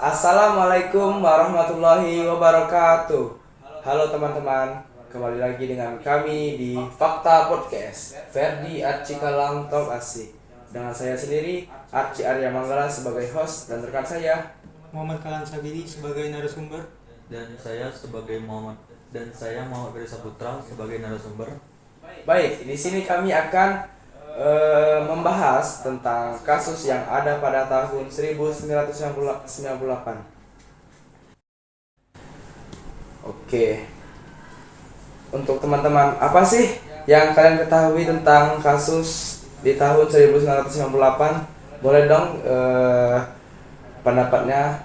Assalamualaikum warahmatullahi wabarakatuh. Halo teman-teman, kembali lagi dengan kami di Fakta Podcast Ferdi Arci Kalang Talk Asik. Dengan saya sendiri, Arci Arya Manggala sebagai host dan rekan saya. Muhammad Kalan Sabiri sebagai narasumber. Dan saya Muhammad Firza Putra sebagai narasumber. Baik, di sini kami akan membahas tentang kasus yang ada pada tahun 1998. Oke. Untuk teman-teman, apa sih yang kalian ketahui tentang kasus di tahun 1998? Boleh dong pendapatnya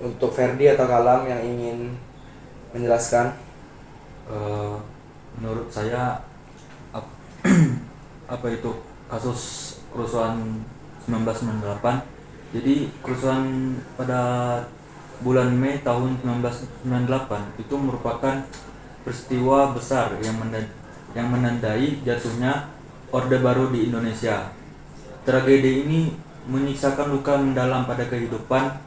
untuk Ferdi atau Kalam yang ingin menjelaskan. Menurut saya ap- apa itu kasus kerusuhan 1998. Jadi kerusuhan pada bulan Mei tahun 1998 itu merupakan peristiwa besar yang menandai jatuhnya Orde Baru di Indonesia. Tragedi ini menyisakan luka mendalam pada kehidupan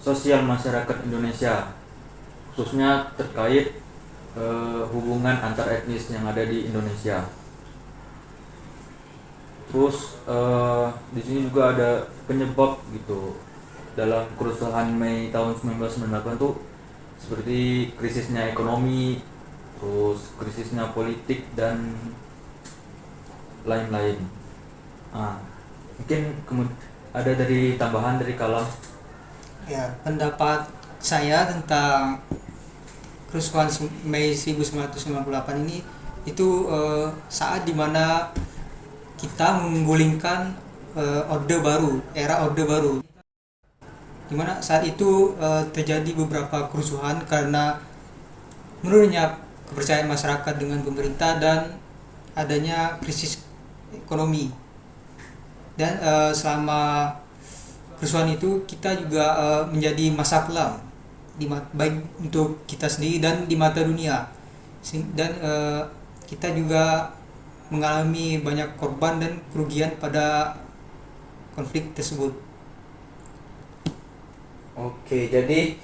sosial masyarakat Indonesia, khususnya terkait hubungan antar etnis yang ada di Indonesia. Terus di sini juga ada penyebab gitu dalam kerusuhan Mei tahun 1998 tuh, seperti krisisnya ekonomi, terus krisisnya politik dan lain-lain. Mungkin ada dari tambahan dari Kalam. Ya, pendapat saya tentang kerusuhan Mei 1998 ini itu saat dimana kita menggulingkan Orde Baru, era Orde Baru. Dimana saat itu terjadi beberapa kerusuhan karena menurunnya kepercayaan masyarakat dengan pemerintah dan adanya krisis ekonomi. Dan selama kerusuhan itu kita juga menjadi masa kelam baik untuk kita sendiri dan di mata dunia. Dan kita juga mengalami banyak korban dan kerugian pada konflik tersebut. Oke, jadi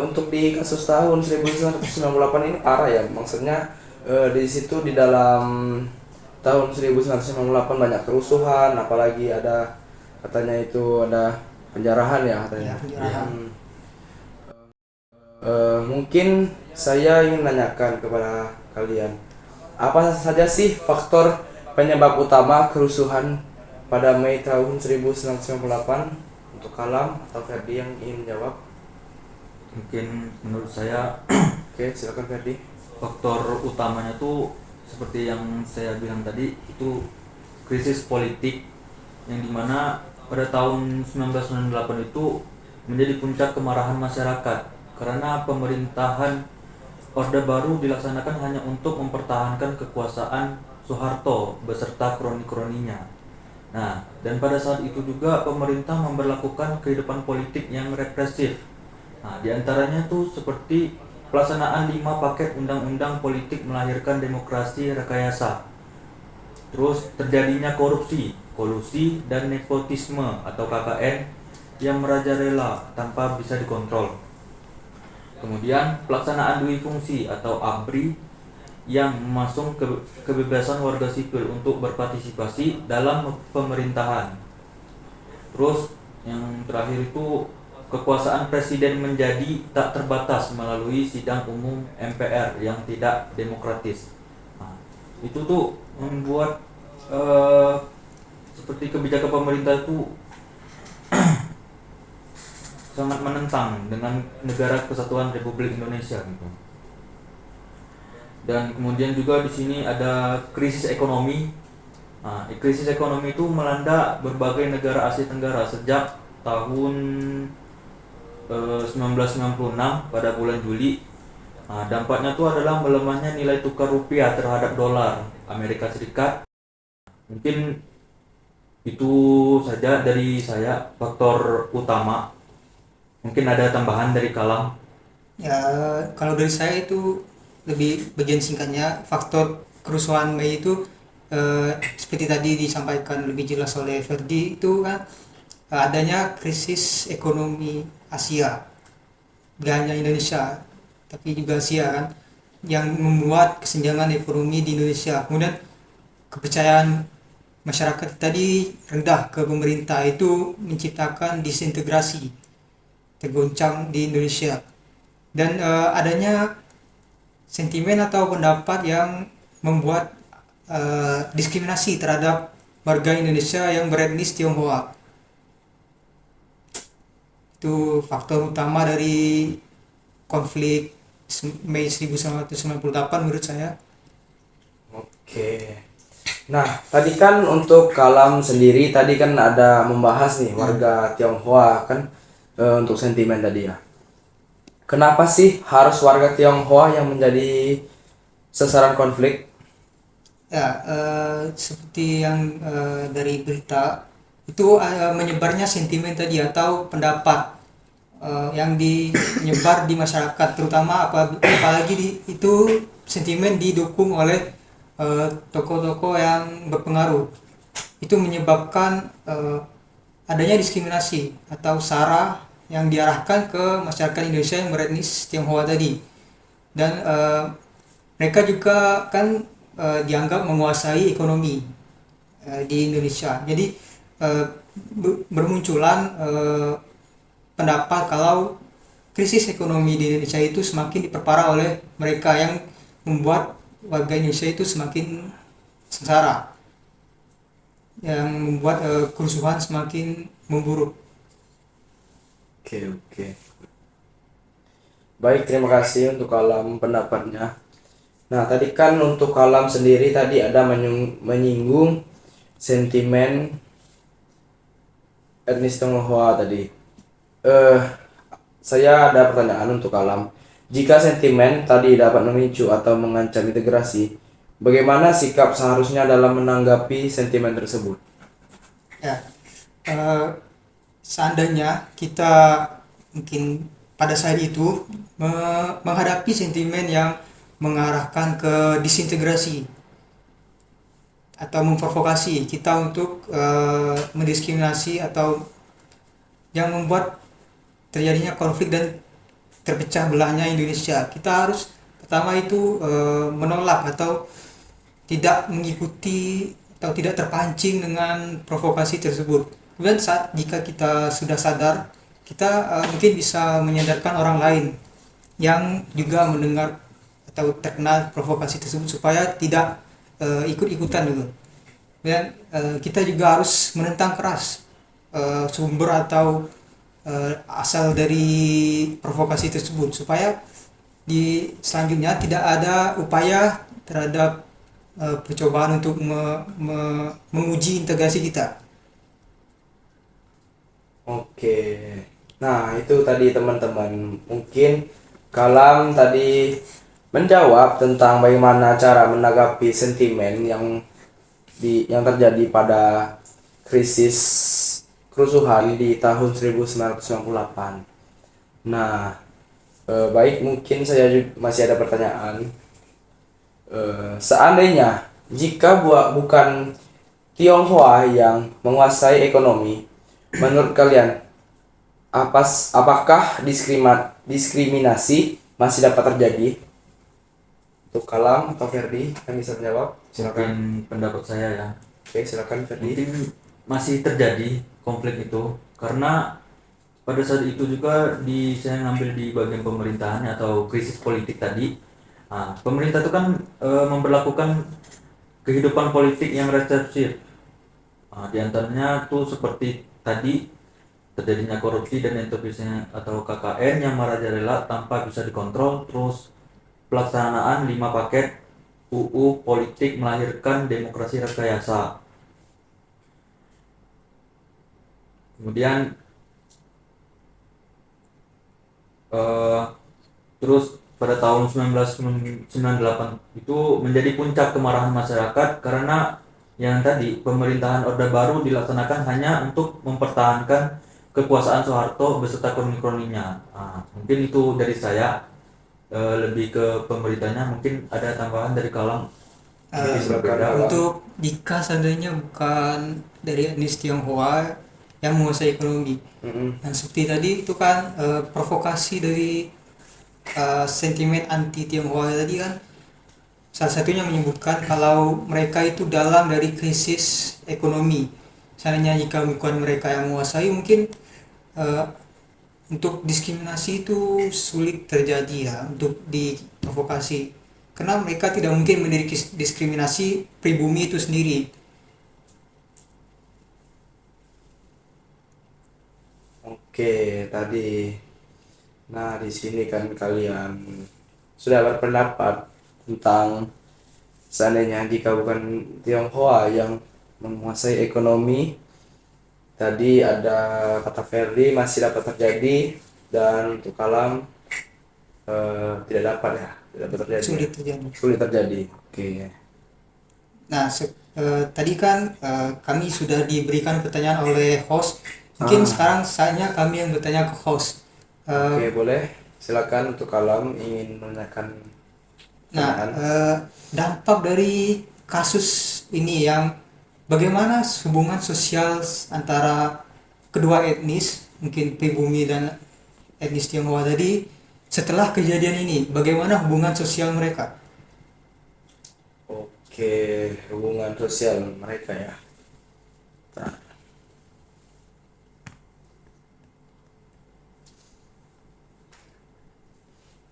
untuk di kasus tahun 1998 ini parah ya. Maksudnya di situ di dalam tahun 1998 banyak kerusuhan, apalagi ada katanya itu ada penjarahan ya katanya. Ya, penjarahan. Mungkin saya ingin menanyakan kepada kalian, apa saja sih faktor penyebab utama kerusuhan pada Mei tahun 1998? Untuk Kalam atau Ferdi yang ingin menjawab? Mungkin menurut saya Oke, silakan Ferdi. faktor utamanya tuh seperti yang saya bilang tadi, itu krisis politik yang dimana pada tahun 1998 itu menjadi puncak kemarahan masyarakat karena pemerintahan Orde Baru dilaksanakan hanya untuk mempertahankan kekuasaan Soeharto beserta kroni-kroninya. Nah, dan pada saat itu juga pemerintah memberlakukan kehidupan politik yang represif. Nah, diantaranya tuh seperti pelaksanaan 5 paket undang-undang politik melahirkan demokrasi rekayasa. Terus terjadinya korupsi, kolusi, dan nepotisme atau KKN yang merajalela tanpa bisa dikontrol. Kemudian pelaksanaan dui fungsi atau ABRI yang memasung kebebasan warga sipil untuk berpartisipasi dalam pemerintahan. Terus yang terakhir itu kekuasaan presiden menjadi tak terbatas melalui sidang umum MPR yang tidak demokratis. Nah, itu tuh membuat seperti kebijakan pemerintah itu sangat menentang dengan negara kesatuan Republik Indonesia gitu. Dan kemudian juga di sini ada krisis ekonomi. Nah, krisis ekonomi itu melanda berbagai negara Asia Tenggara sejak tahun 1996 pada bulan Juli. Nah, dampaknya itu adalah melemahnya nilai tukar rupiah terhadap dolar Amerika Serikat. Mungkin itu saja dari saya faktor utama. Mungkin ada tambahan dari Kalam. Ya, kalau dari saya itu lebih bagian singkatnya, faktor kerusuhan Mei itu seperti tadi disampaikan lebih jelas oleh Ferdi, itu kan adanya krisis ekonomi Asia, gak hanya Indonesia tapi juga Asia kan, yang membuat kesenjangan ekonomi di Indonesia. Kemudian kepercayaan masyarakat tadi rendah ke pemerintah, itu menciptakan disintegrasi, tergoncang di Indonesia. Dan adanya sentimen atau pendapat yang membuat diskriminasi terhadap warga Indonesia yang beretnis Tionghoa. Itu faktor utama dari konflik Mei 1998 menurut saya. Oke. Nah, tadi kan untuk Kalam sendiri tadi kan ada membahas nih warga Tionghoa kan, untuk sentimen tadi ya. Kenapa sih harus warga Tionghoa yang menjadi sasaran konflik? Ya, seperti yang dari berita itu menyebarnya sentimen tadi atau pendapat yang menyebar di masyarakat, terutama apalagi itu sentimen didukung oleh tokoh-tokoh yang berpengaruh. Itu menyebabkan adanya diskriminasi atau sara yang diarahkan ke masyarakat Indonesia yang beretnis Tionghoa tadi. Dan mereka juga kan dianggap menguasai ekonomi di Indonesia. Jadi bermunculan pendapat kalau krisis ekonomi di Indonesia itu semakin diperparah oleh mereka, yang membuat warga Indonesia itu semakin sengsara, yang membuat kerusuhan semakin memburuk. Oke. Baik, terima kasih untuk Kalam pendapatnya. Nah, tadi kan untuk Kalam sendiri tadi ada menyinggung sentimen etnis Tionghoa tadi. Saya ada pertanyaan untuk Kalam. Jika sentimen tadi dapat memicu atau mengancam integrasi, bagaimana sikap seharusnya dalam menanggapi sentimen tersebut? Ya, seandainya kita mungkin pada saat itu menghadapi sentimen yang mengarahkan ke disintegrasi atau memprovokasi kita untuk mendiskriminasi atau yang membuat terjadinya konflik dan terpecah belahnya Indonesia, kita harus pertama itu menolak atau tidak mengikuti atau tidak terpancing dengan provokasi tersebut. Kemudian jika kita sudah sadar, kita mungkin bisa menyadarkan orang lain yang juga mendengar atau terkena provokasi tersebut supaya tidak ikut-ikutan juga. Dan kita juga harus menentang keras sumber atau asal dari provokasi tersebut, supaya di selanjutnya tidak ada upaya terhadap percobaan untuk menguji integrasi kita. Oke. Nah, itu tadi teman-teman. Mungkin Kalam tadi menjawab tentang bagaimana cara menanggapi sentimen yang terjadi pada krisis kerusuhan di tahun 1998. Nah, baik, mungkin saya masih ada pertanyaan. Seandainya jika bukan Tionghoa yang menguasai ekonomi, menurut kalian apakah diskriminasi masih dapat terjadi? Untuk Kalam atau Ferdi yang bisa menjawab? Silakan. Mungkin pendapat saya ya, Oke, silakan Ferdi. mungkin masih terjadi konflik itu karena pada saat itu juga saya ngambil di bagian pemerintahan atau krisis politik tadi. Nah, pemerintah itu kan memberlakukan kehidupan politik yang represif. Nah, di antaranya tuh seperti tadi terjadinya korupsi dan nepotisme atau KKN yang merajalela tanpa bisa dikontrol, terus pelaksanaan 5 paket UU politik melahirkan demokrasi rekayasa. Kemudian terus pada tahun 1998 itu menjadi puncak kemarahan masyarakat karena yang tadi pemerintahan Orde Baru dilaksanakan hanya untuk mempertahankan kekuasaan Soeharto beserta kroni-kroninya. Nah, mungkin itu dari saya, lebih ke pemerintahnya. Mungkin ada tambahan dari Kalam. Silakan. Untuk jika seandainya bukan dari etnis Tionghoa yang menguasai ekonomi. Mm-mm. Dan seperti tadi itu kan provokasi dari sentimen anti Tionghoa tadi kan, salah satunya menyebutkan kalau mereka itu dalam dari krisis ekonomi. Seandainya jika bukan mereka yang menguasai, mungkin eh, untuk diskriminasi itu sulit terjadi ya, untuk diprovokasi. Karena mereka tidak mungkin mendiskriminasi pribumi itu sendiri. Oke, tadi. Nah, di sini kan kalian sudah berpendapat tentang seandainya jika bukan Tionghoa yang menguasai ekonomi, tadi ada kata Ferdi masih dapat terjadi, dan untuk Kalam tidak dapat ya, tidak dapat terjadi. Sulit terjadi. Sulit terjadi. Oke. Nah, tadi kan kami sudah diberikan pertanyaan oleh host. Mungkin sekarang saatnya kami yang bertanya ke host. Oke, boleh. Silakan untuk Kalam ingin menanyakan Nah, pertanyaan. dampak dari kasus ini yang bagaimana hubungan sosial antara kedua etnis, mungkin pribumi dan etnis Tionghoa tadi, setelah kejadian ini, bagaimana hubungan sosial mereka? Oke, hubungan sosial mereka ya. Nah,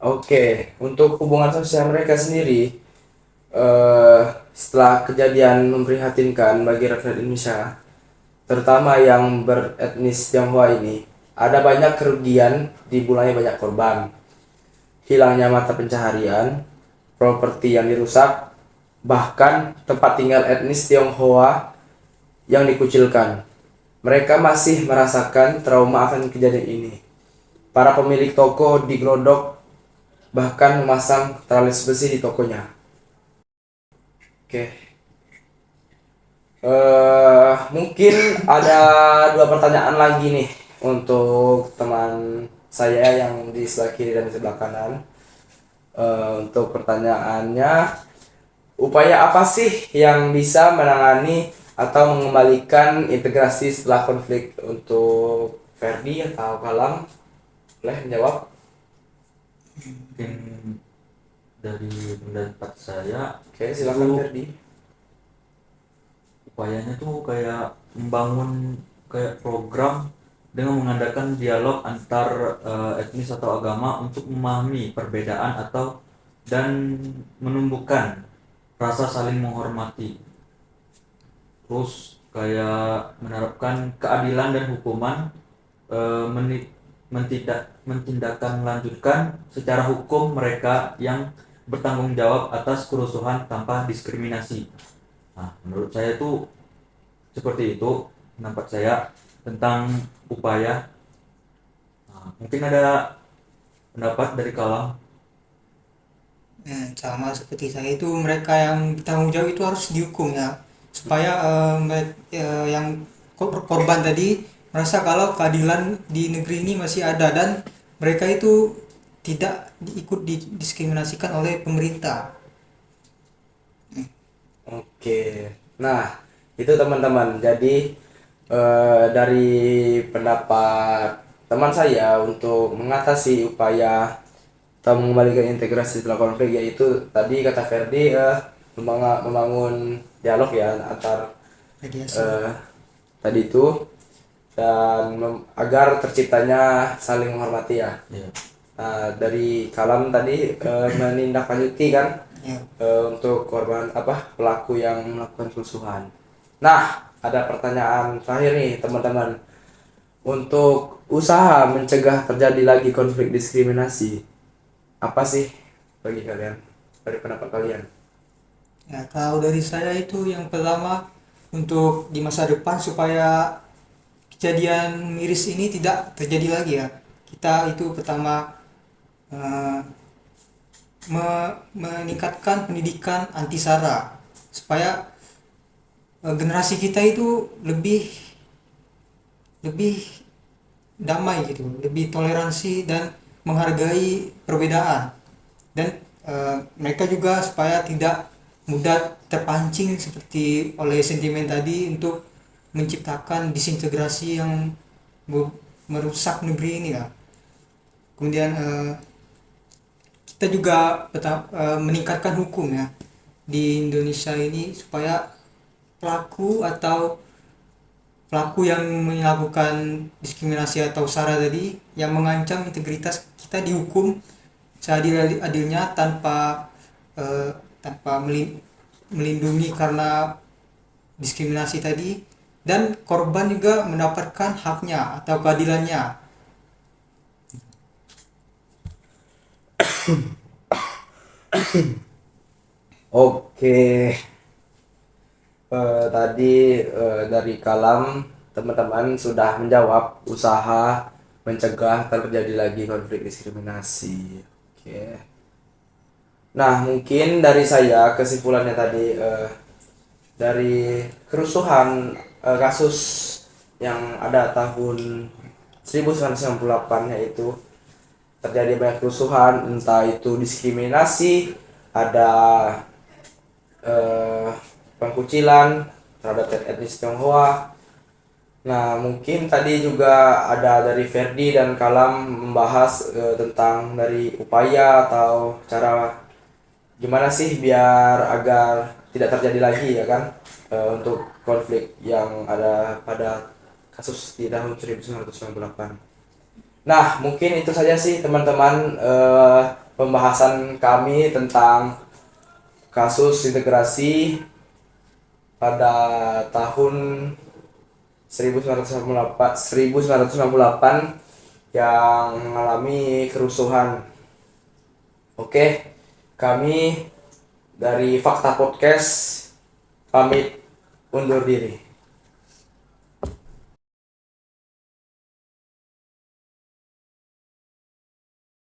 oke, untuk hubungan sosial mereka sendiri, eh, setelah kejadian memprihatinkan bagi rakyat Indonesia, terutama yang beretnis Tionghoa ini, ada banyak kerugian, dimulai banyak korban, hilangnya mata pencaharian, properti yang dirusak, bahkan tempat tinggal etnis Tionghoa yang dikucilkan. Mereka masih merasakan trauma akan kejadian ini. Para pemilik toko digelodok, bahkan memasang teralis besi di tokonya. Oke. Mungkin ada dua pertanyaan lagi nih untuk teman saya yang di sebelah kiri dan di sebelah kanan. Untuk pertanyaannya, upaya apa sih yang bisa menangani atau mengembalikan integrasi setelah konflik? Untuk Ferdi atau Kalam, boleh menjawab? Mungkin dari pendapat saya, Oke, silakan itu Ferdi. upayanya tuh kayak membangun kayak program dengan mengadakan dialog antar etnis atau agama untuk memahami perbedaan atau dan menumbuhkan rasa saling menghormati. Terus kayak menerapkan keadilan dan hukuman, mentindakkan melanjutkan secara hukum mereka yang bertanggung jawab atas kerusuhan tanpa diskriminasi. Nah, menurut saya itu seperti itu pendapat saya tentang upaya. Nah, mungkin ada pendapat dari Kalam. Sama seperti saya itu, mereka yang bertanggung jawab itu harus dihukum ya, supaya yang korban tadi merasa kalau keadilan di negeri ini masih ada dan mereka itu tidak ikut didiskriminasikan oleh pemerintah. Oke, nah itu teman-teman. Jadi dari pendapat teman saya untuk mengatasi upaya atau mengembalikan integrasi setelah konflik, yaitu tadi kata Ferdi, membangun dialog ya antar Mediasi. tadi itu, dan agar terciptanya saling menghormati ya. Ya. Nah, dari Kalam tadi menindaklanjuti kan Ya. untuk korban pelaku yang melakukan kerusuhan. Nah, ada pertanyaan terakhir nih teman-teman. Untuk usaha mencegah terjadi lagi konflik diskriminasi, apa sih bagi kalian, dari pendapat kalian? Ya, kalau dari saya itu yang pertama, untuk di masa depan supaya kejadian miris ini tidak terjadi lagi ya, kita itu pertama eh, meningkatkan pendidikan anti sara supaya generasi kita itu lebih lebih damai gitu, lebih toleransi dan menghargai perbedaan, dan mereka juga supaya tidak mudah terpancing seperti oleh sentimen tadi untuk menciptakan disintegrasi yang merusak negeri ini ya. Kemudian kita juga meningkatkan hukum ya di Indonesia ini supaya pelaku yang melakukan diskriminasi atau SARA tadi yang mengancam integritas kita dihukum seadil-adilnya tanpa melindungi karena diskriminasi tadi, dan korban juga mendapatkan haknya atau keadilannya. Oke. Tadi dari Kalam teman-teman sudah menjawab usaha mencegah terjadi lagi konflik diskriminasi. Oke. Nah, mungkin dari saya kesimpulannya tadi, dari kerusuhan kasus yang ada tahun 1998, yaitu terjadi banyak kerusuhan, entah itu diskriminasi, ada pengkucilan terhadap etnis Tionghoa. Nah, mungkin tadi juga ada dari Ferdi dan Kalam membahas tentang dari upaya atau cara gimana sih biar agar tidak terjadi lagi ya kan, untuk konflik yang ada pada kasus di tahun 1998. Nah, mungkin itu saja sih teman-teman, pembahasan kami tentang kasus integrasi pada tahun 1998 yang mengalami kerusuhan. Oke, kami dari Fakta Podcast pamit undur diri.